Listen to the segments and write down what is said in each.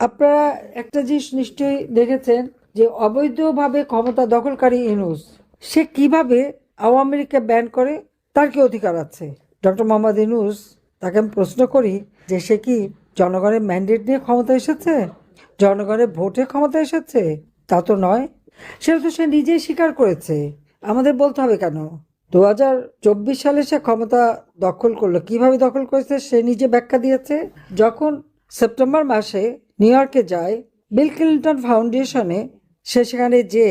আপনারা একটা জিনিস নিশ্চয়ই দেখেছেন যে অবৈধভাবে ক্ষমতা দখলকারী ইউনূস সে কিভাবে আওয়ামী লীগকে ব্যান করে, তার কি অধিকার আছে? ডক্টর মোহাম্মদ ইউনূস, তাকে আমি প্রশ্ন করি যে সে কি জনগণের ম্যান্ডেট নিয়ে ক্ষমতা এসেছে, জনগণের ভোটে ক্ষমতা এসেছে? তা তো নয়। সেটা তো সে নিজেই স্বীকার করেছে। আমাদের বলতে হবে কেন? 2024 সালে সে ক্ষমতা দখল করলো, কিভাবে দখল করেছে সে নিজে ব্যাখ্যা দিয়েছে। যখন সেপ্টেম্বর মাসে নিউ ইয়র্কে যায় বিল ক্লিন্টন ফাউন্ডেশনে, সে সেখানে যে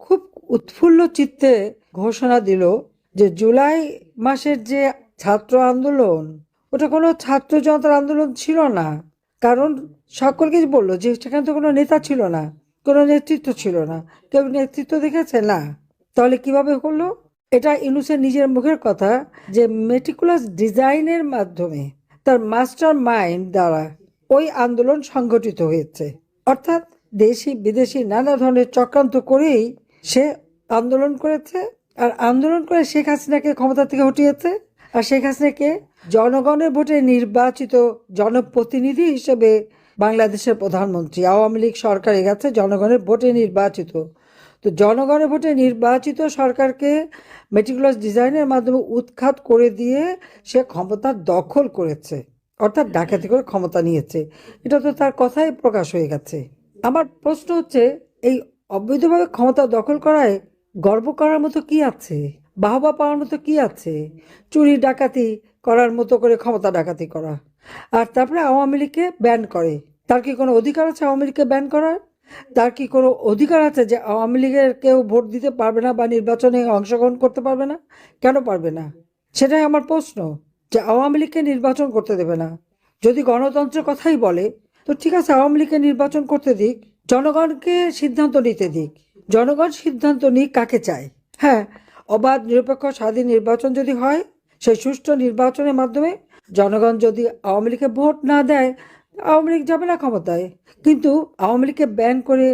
খুব উৎফুল্ল চিত্তে ঘোষণা দিল যে জুলাই মাসের যে ছাত্র আন্দোলন, ওটা কোনো ছাত্র জনতার আন্দোলন ছিল না। কারণ সকলকে বললো যে সেখানে তো কোনো নেতা ছিল না, কোনো নেতৃত্ব ছিল না। কেউ নেতৃত্ব দেখেছে না? তাহলে কিভাবে হলো? এটা ইউনূসের নিজের মুখের কথা যে মেটিকুলাস ডিজাইনের মাধ্যমে, তার মাস্টার মাইন্ড দ্বারা ওই আন্দোলন সংগঠিত হয়েছে। অর্থাৎ দেশি বিদেশি নানা ধরনের চক্রান্ত করেই সে আন্দোলন করেছে, আর আন্দোলন করে শেখ হাসিনাকে ক্ষমতা থেকে হটিয়েছে। আর শেখ হাসিনাকে জনগণের ভোটে নির্বাচিত জনপ্রতিনিধি হিসেবে বাংলাদেশের প্রধানমন্ত্রী, আওয়ামী লীগ সরকারে গেছে জনগণের ভোটে নির্বাচিত। তো জনগণের ভোটে নির্বাচিত সরকারকে মেটিকুলাস ডিজাইনের মাধ্যমে উৎখাত করে দিয়ে সে ক্ষমতা দখল করেছে, অর্থাৎ ডাকাতি করে ক্ষমতা নিয়েছে। এটা তো তার কথাই প্রকাশ হয়ে গেছে। আমার প্রশ্ন হচ্ছে, এই অবৈধভাবে ক্ষমতা দখল করায় গর্ব করার মতো কি আছে? বাহবা পাওয়ার মতো কি আছে? চুরি ডাকাতি করার মতো করে ক্ষমতা ডাকাতি করা, আর তারপরে আওয়ামী লীগকে ব্যান করে। তার কি কোনো অধিকার আছে আওয়ামী লীগকে ব্যান করার? তার কি কোনো অধিকার আছে যে আওয়ামী লীগের কেউ ভোট দিতে পারবে না বা নির্বাচনে অংশগ্রহণ করতে পারবে না? কেন পারবে না? সেটাই আমার প্রশ্ন। যে আওয়ামী লীগকে নির্বাচন করতে দেবে না, যদি গণতন্ত্রের কথাই বলে, তো ঠিক আছে, আওয়ামী লীগকে নির্বাচন করতে দিক, জনগণকে সিদ্ধান্ত নিতে দিক। জনগণ সিদ্ধান্ত নিক কাকে চায়। হ্যাঁ, অবাধ নিরপেক্ষ স্বাধীন নির্বাচন যদি হয়, সেই সুষ্ঠু নির্বাচনের মাধ্যমে জনগণ যদি আওয়ামী লীগকে ভোট না দেয়, আওয়ামী লীগ যাবে না ক্ষমতায়। কিন্তু আওয়ামী লীগকে ব্যান করে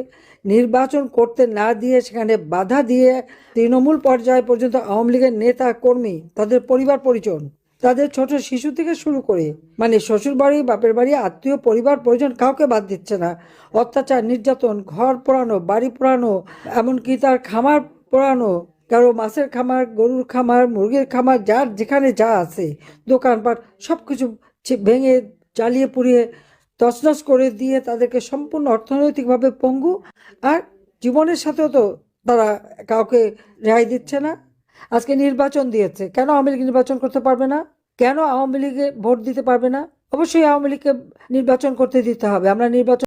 নির্বাচন করতে না দিয়ে, সেখানে বাধা দিয়ে তৃণমূল পর্যায় পর্যন্ত আওয়ামী লীগের নেতা কর্মী, তাদের পরিবার পরিজন, তাদের ছোট শিশু থেকে শুরু করে, মানে শ্বশুর বাড়ি বাপের বাড়ি আত্মীয় পরিবার পরিজন কাউকে বাদ দিচ্ছে না। অত্যাচার নির্যাতন, ঘর পোড়ানো, বাড়ি পোড়ানো, এমনকি তার খামার পোড়ানো, কারো মাছের খামার, গরুর খামার, মুরগির খামার, যার যেখানে যা আছে দোকানপাট সব কিছু ভেঙে জ্বালিয়ে পুড়িয়ে তছনছ করে দিয়ে তাদেরকে সম্পূর্ণ অর্থনৈতিকভাবে পঙ্গু। আর জীবনের সাথেও তো তারা কাউকে রেহাই দিচ্ছে না। আজকে নির্বাচন দিয়েছে, কেন আওয়ামী লীগ নির্বাচন করতে পারবে না? কেন আওয়ামী লীগে ভোট দিতে পারবে না? অবশ্যই আওয়ামী লীগকে নির্বাচন করতে দিতে হবে। আমরা নির্বাচন